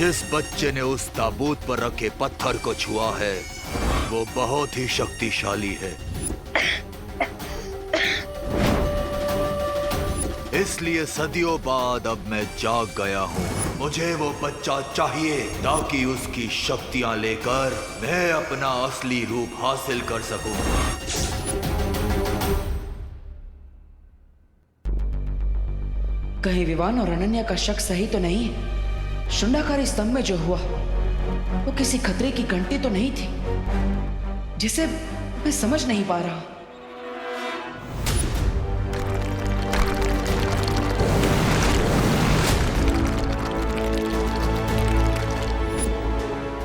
जिस बच्चे ने उस ताबूत पर रखे पत्थर को छुआ है वो बहुत ही शक्तिशाली है। इसलिए सदियों बाद अब मैं जाग गया हूँ। मुझे वो बच्चा चाहिए ताकि उसकी शक्तियाँ लेकर मैं अपना असली रूप हासिल कर सकूं। कहीं विवान और अनन्या का शक सही तो नहीं है? शुंडाकारी स्तंभ में जो हुआ वो किसी खतरे की घंटी तो नहीं थी, जिसे मैं समझ नहीं पा रहा।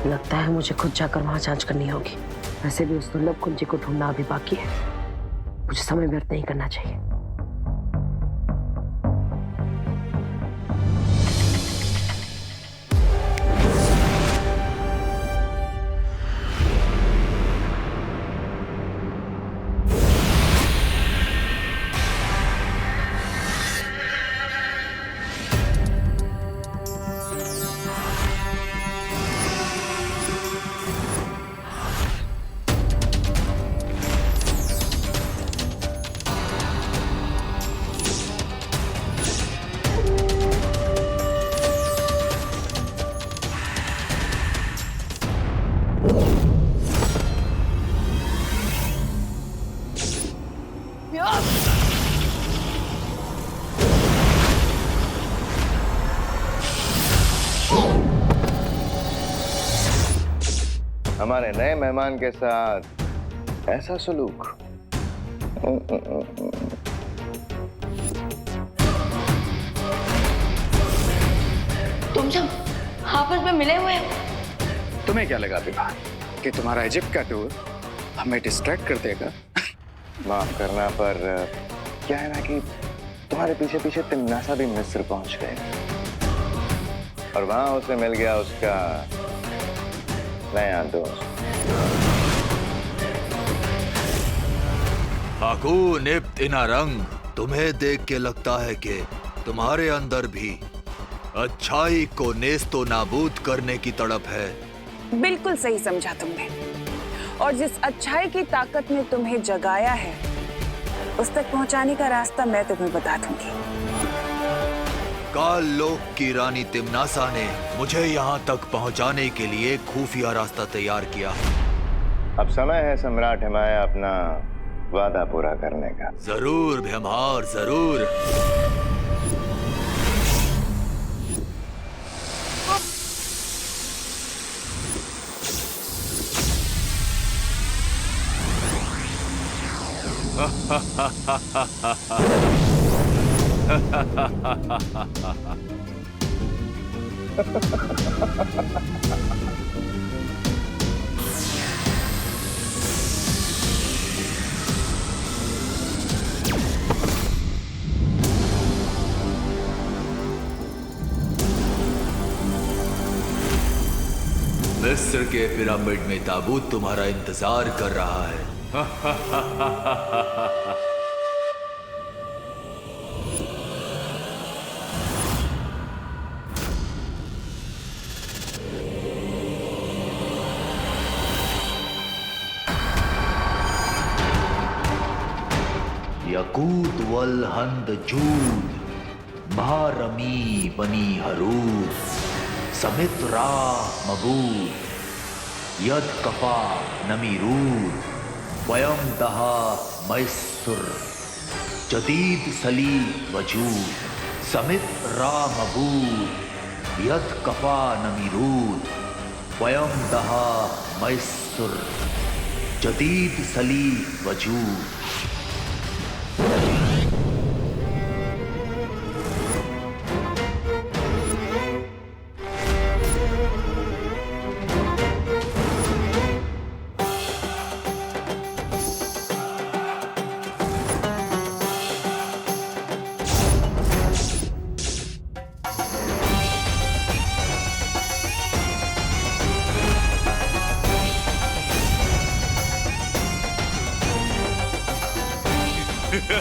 लगता है मुझे खुद जाकर वहां जांच करनी होगी। वैसे भी उस दुर्लभ कुंजी को ढूंढना अभी बाकी है। मुझे समय व्यर्थ नहीं करना चाहिए। हमारे नए मेहमान के साथ ऐसा सलूक। तुम सब आपस में मिले हुए हो? तुम्हें क्या लगा विभा कि तुम्हारा इजिप्ट का टूर हमें डिस्ट्रैक्ट कर देगा? माफ करना, पर क्या है ना कि तुम्हारे पीछे पीछे तिम्नासा भी मिस्र पहुंच गए और वहां उसे मिल गया उसका नया दोस्त। हाकून इब्न इनारंग, तुम्हें देख के लगता है कि तुम्हारे अंदर भी अच्छाई को नेस्तो नाबूद करने की तड़प है। बिल्कुल सही समझा तुमने। और जिस अच्छाई की ताकत ने तुम्हें जगाया है उस तक पहुंचाने का रास्ता मैं तुम्हें बता दूंगी। काल लोक की रानी तिम्नासा ने मुझे यहाँ तक पहुँचाने के लिए खुफिया रास्ता तैयार किया। अब समय है सम्राट हिमाया अपना वादा पूरा करने का। जरूर भ्यमहार, जरूर। मिस्र के पिरामिड में ताबूत तुम्हारा इंतजार कर रहा है। यकूत वल हंद जूद महारमी बनी हरूद समित्रा मबूद यद कफा नमीरूद वयम दहा मैसुर जदीद सली वजूद समित्रा मबूद यद कफा नमीरूद वयम दहा मैसुर जदीद सली वजूद। अब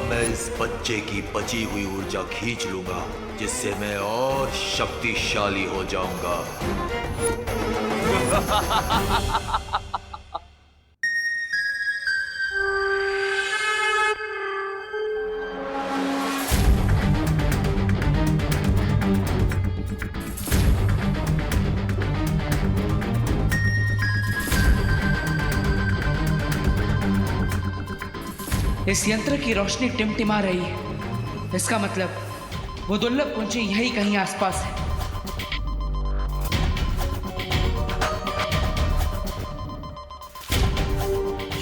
मैं इस बच्चे की बची हुई ऊर्जा खींच लूंगा, जिससे मैं और शक्तिशाली हो जाऊंगा। इस यंत्र की रोशनी टिमटिमा रही है। इसका मतलब वो दुर्लभ कुंजी यही कहीं आसपास है।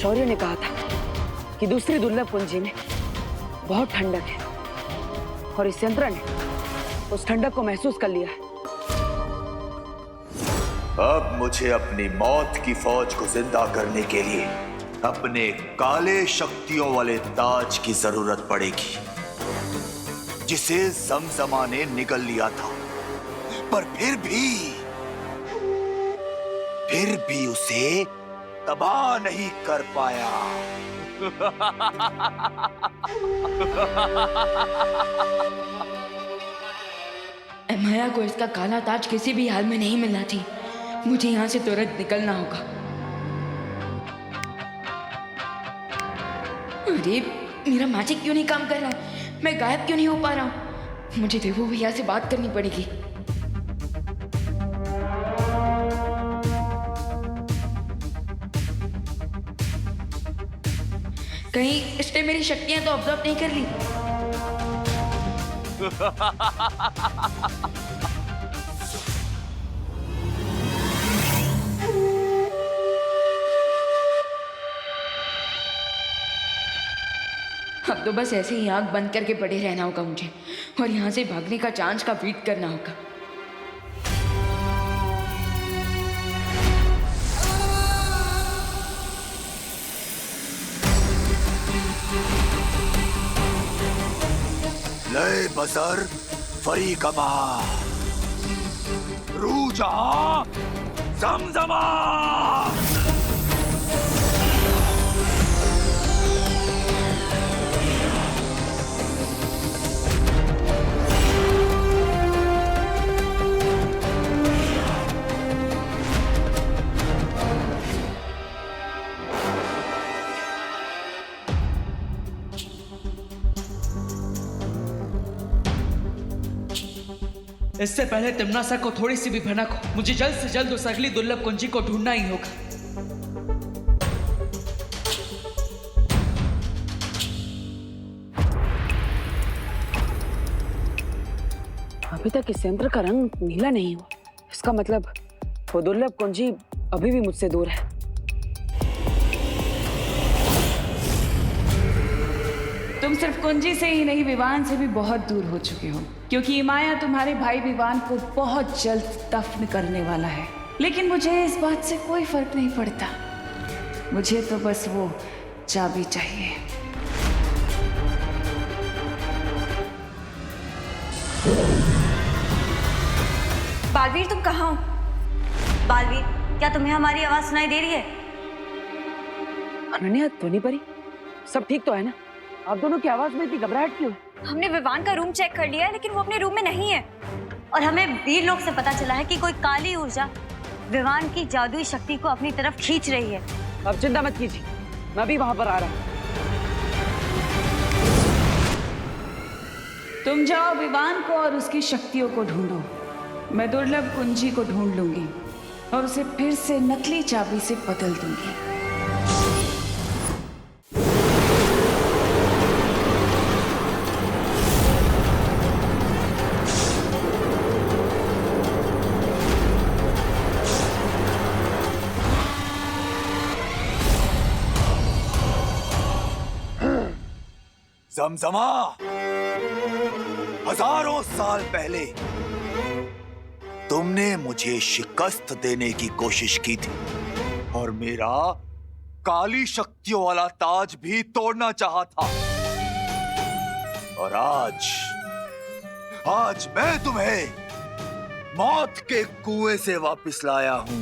शौर्य ने कहा था कि दूसरी दुर्लभ कुंजी में बहुत ठंडक है और इस यंत्र ने उस ठंडक को महसूस कर लिया है। अब मुझे अपनी मौत की फौज को जिंदा करने के लिए अपने काले शक्तियों वाले ताज की जरूरत पड़ेगी, जिसे जमजमा ने निगल लिया था, पर फिर भी उसे तबाह नहीं कर पाया। माया को इसका काला ताज किसी भी हाल में नहीं मिलना थी। मुझे यहाँ से तुरंत निकलना होगा। अरे मेरा मैजिक क्यों नहीं काम कर रहा है? मैं गायब क्यों नहीं हो पा रहा हूँ? मुझे देवो भैया से बात करनी पड़ेगी। कहीं इसने मेरी शक्तियां तो ऑब्जर्व नहीं कर ली। अब तो बस ऐसे ही आंख बंद करके पड़े रहना होगा मुझे, और यहाँ से भागने का चांस का वेट करना होगा। लय बसर फरी कमा रू जहां जमजमा। इससे पहले तिम्नासा को थोड़ी सी भी भनक हो, मुझे जल्द से जल्द उस अगली दुर्लभ कुंजी को ढूंढना ही होगा। अभी तक इस यंत्र का रंग नीला नहीं हुआ। इसका मतलब वो दुर्लभ कुंजी अभी भी मुझसे दूर है। तुम सिर्फ कुंजी से ही नहीं, विवान से भी बहुत दूर हो चुके हो, क्योंकि माया तुम्हारे भाई विवान को बहुत जल्द दफन करने वाला है। लेकिन मुझे इस बात से कोई फर्क नहीं पड़ता। मुझे तो बस वो चाबी चाहिए। बालवीर, तुम कहाँ हो? बालवीर, क्या तुम्हें हमारी आवाज सुनाई दे रही है? अनन्या, ध्वनि परी, सब ठीक तो है ना? आप दोनों की आवाज में इतनी घबराहट क्यों? हमने विवान का रूम चेक कर लिया है, लेकिन वो अपने रूम में नहीं है। और हमें वीर लोग से पता चला है कि कोई काली ऊर्जा विवान की जादुई शक्ति को अपनी तरफ खींच रही है। अब चिंता मत कीजिए, मैं भी वहां पर आ रहा हूं। तुम जाओ विवान को और उसकी शक्तियों को ढूंढो। मैं दुर्लभ कुंजी को ढूंढ लूंगी और उसे फिर से नकली चाबी से बदल दूंगी। जमजमा, हजारों साल पहले तुमने मुझे शिकस्त देने की कोशिश की थी और मेरा काली शक्तियों वाला ताज भी तोड़ना चाहा था। और आज मैं तुम्हें मौत के कुएं से वापस लाया हूं।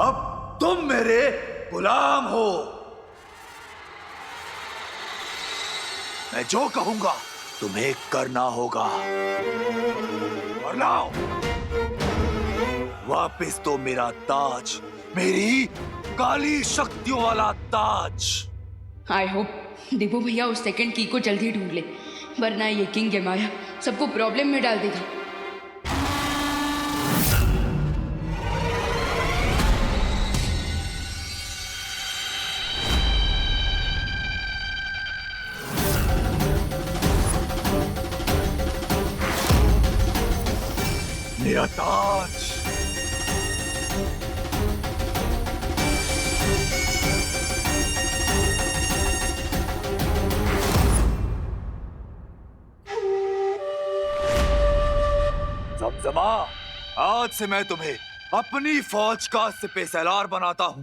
अब तुम मेरे गुलाम हो। मैं जो कहूंगा तुम्हें करना होगा। और लाओ वापस तो मेरा ताज, मेरी काली शक्तियों वाला ताज। आई होप देवो भैया उस सेकंड की को जल्दी ढूंढ ले, वरना ये किंग है माया सबको प्रॉब्लम में डाल देगा। मेरा ताज। ज़मज़मा, आज से मैं तुम्हें अपनी फौज का सिपहसालार बनाता हूं।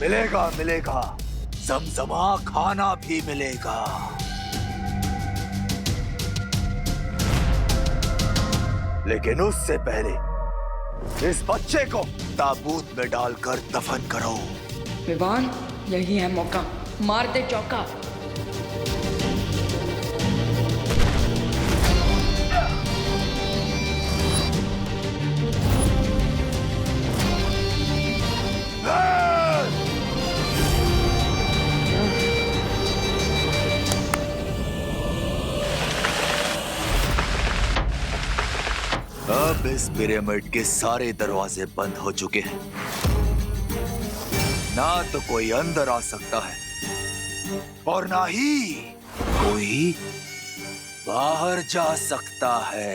मिलेगा मिलेगा, ज़मज़मा खाना भी मिलेगा। लेकिन उससे पहले इस बच्चे को ताबूत में डालकर दफन करो। विवान, यही है मौका, मार दे चौका। अब इस पिरामिड के सारे दरवाजे बंद हो चुके हैं। ना तो कोई अंदर आ सकता है और ना ही कोई बाहर जा सकता है।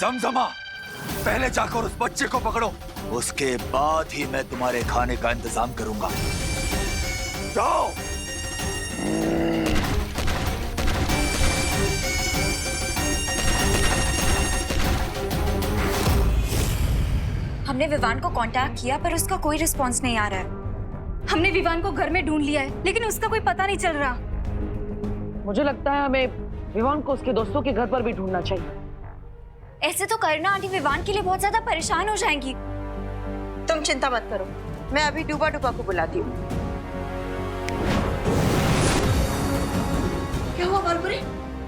ज़मज़मा, पहले जाकर उस बच्चे को पकड़ो, उसके बाद ही मैं तुम्हारे खाने का इंतजाम करूंगा। जाओ। हमने विवान को कांटेक्ट किया पर उसका कोई रिस्पांस नहीं आ रहा है। हमने विवान को घर में ढूंढ लिया है लेकिन उसका कोई पता नहीं चल रहा। मुझे लगता है हमें विवान को उसके दोस्तों के घर पर भी ढूंढना चाहिए। ऐसे तो करना आंटी विवान के लिए बहुत ज्यादा परेशान हो जाएंगी। तुम चिंता मत करो, मैं अभी डूबा डूबा को बुलाती हूँ। क्या हुआ बालपुरी?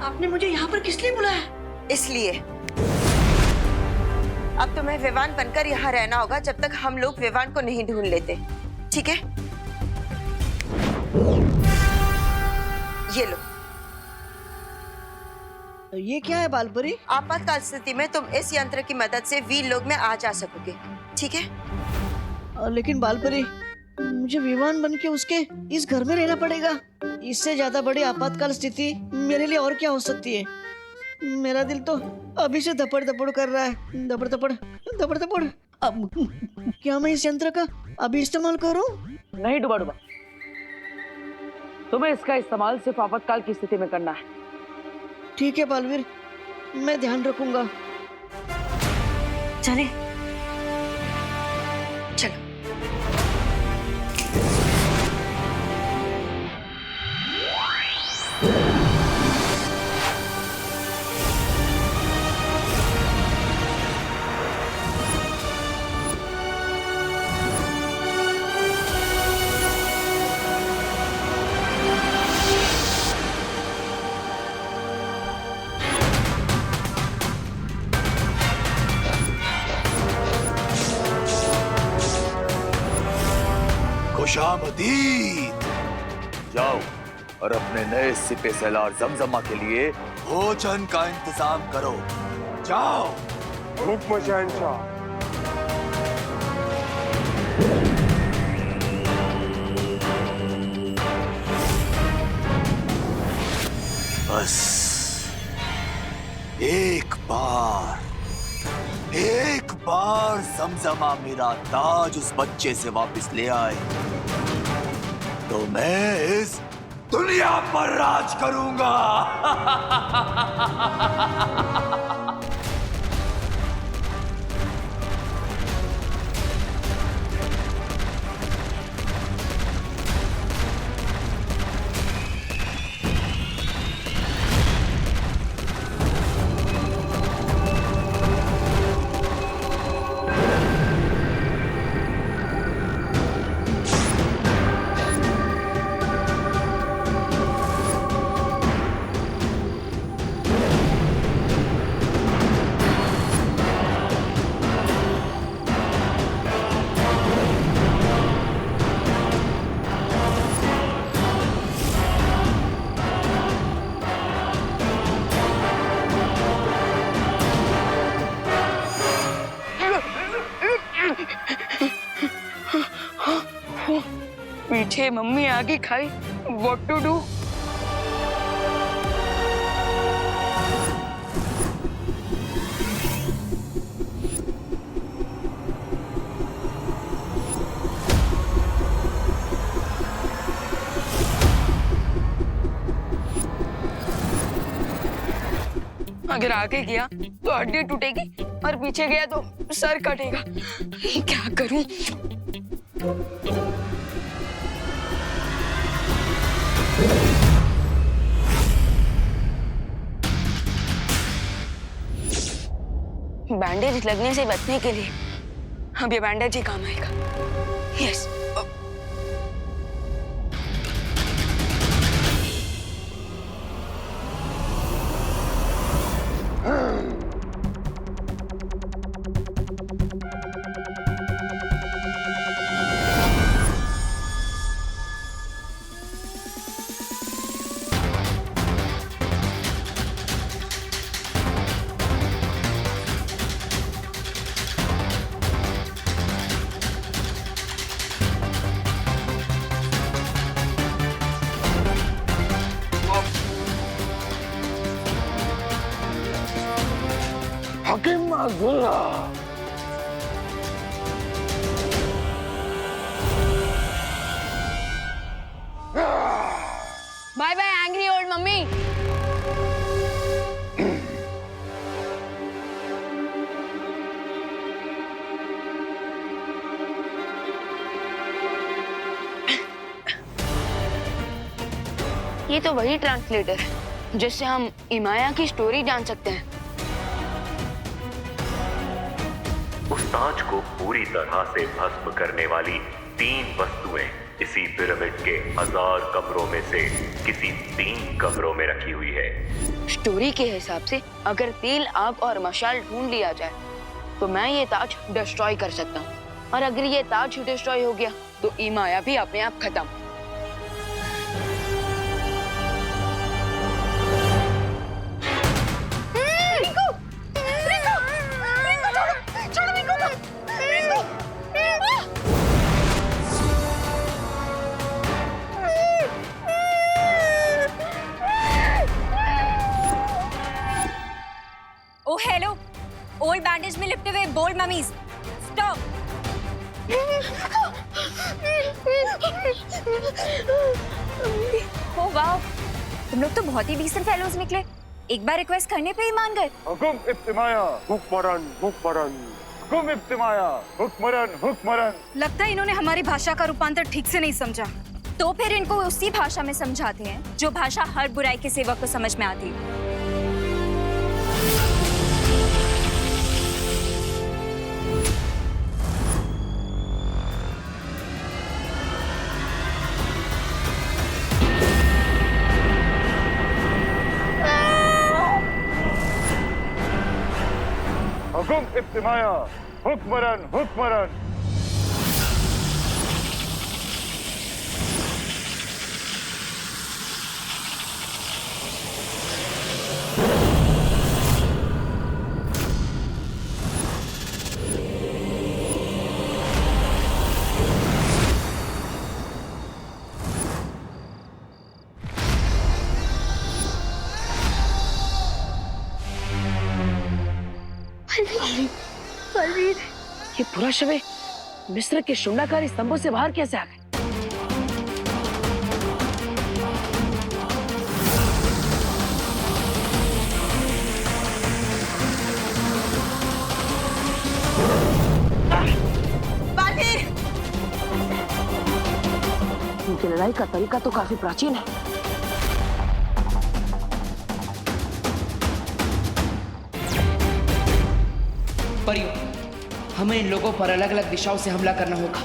आपने मुझे यहाँ पर किस लिए बुलाया? इसलिए अब तुम्हें विवान बनकर यहाँ रहना होगा जब तक हम लोग विवान को नहीं ढूंढ लेते, ठीक है? ये लो। ये क्या है बालपुरी? आपातकाल स्थिति में तुम इस यंत्र की मदद से वीर लोग में आ जा सकोगे, ठीक है? लेकिन बालपुरी, मुझे विवान बन के उसके इस घर में रहना पड़ेगा। इससे ज्यादा बड़ी आपातकाल स्थिति मेरे लिए और क्या हो सकती है? मेरा दिल तो अभी से धपड़ धपड़ कर रहा है, धपड़ धपड़ धपड़ धपड़। अब क्या मैं इस यंत्र का अभी इस्तेमाल करूं? नहीं डूबा डूबा, तुम्हें इसका इस्तेमाल सिर्फ आपातकाल की स्थिति में करना है। ठीक है बालवीर, मैं ध्यान रखूंगा। चले चलो। खुशामदीद। जाओ और अपने नए सिपहसालार ज़मज़मा के लिए भोजन का इंतजाम करो। जाओ। हुक्म शहंशाह। बस एक बार ज़मज़मा मेरा ताज उस बच्चे से वापस ले आए तो मैं इस दुनिया पर राज करूंगा। पीछे मम्मी आगे खाई, व्हाट टू डू? अगर आगे गया तो हड्डी टूटेगी और पीछे गया तो सर कटेगा। क्या करूं? बैंडेज लगने से बचने के लिए अब ये बैंडेज ही काम आएगा। Yes. Bye bye angry old mummy. ये तो वही ट्रांसलेटर है जिससे हम इमाया की स्टोरी जान सकते हैं। उस ताज को पूरी तरह से भस्म करने वाली 3 वस्तुएं इसी पिरामिड के 1000 कमरों में से किसी 3 कमरों में रखी हुई है। स्टोरी के हिसाब से अगर तेल, आग और मशाल ढूंढ लिया जाए तो मैं ये ताज डिस्ट्रॉय कर सकता हूँ, और अगर ये ताज डिस्ट्रॉय हो गया तो इमाया भी अपने आप खत्म। ओ हेलो, ओल्ड बैंडेज में लिपटे हुए बोल्ड ममीज, स्टॉप। ओ वाह, तुम लोग तो बहुत ही डिसेंट फेलोज निकले। एक बार रिक्वेस्ट करने पे ही मान गए। हुकुम इब्तिमाया हुक्मरन हुक्मरन, हुकुम इब्तिमाया हुक्मरन हुक्मरन। लगता है इन्होंने हमारी भाषा का रूपांतर ठीक से नहीं समझा। तो फिर इनको उसी भाषा में समझाते हैं जो भाषा हर बुराई के सेवक को समझ में आती है। हुकुम इब्तिमाया हुक्मरन हुक्मरन। बलवीर, ये पूरा शव मिस्र के शुंडाकारी स्तंभों से बाहर कैसे आ गए? बालवीर! उनकी लड़ाई का तरीका तो काफी प्राचीन है। परियों, हमें इन लोगों पर अलग अलग दिशाओं से हमला करना होगा।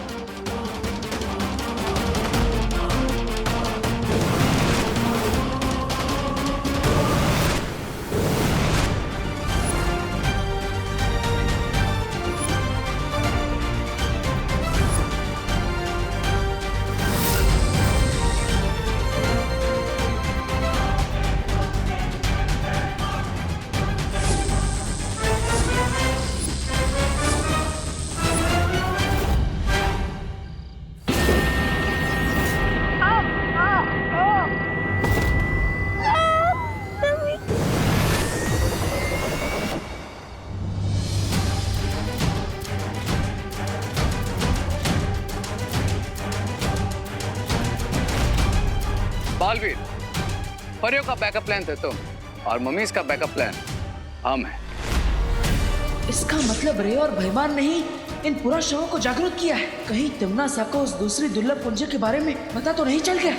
बालवीर, परियों का बैकअप प्लान थे तुम और मम्मीज का बैकअप प्लान हम हैं। इसका मतलब रे और भयमान ने ही इन पुरा शवों को जागरूक किया है। कहीं तिम्ना सा को उस दूसरी दुर्लभ कुंजी के बारे में पता तो नहीं चल गया?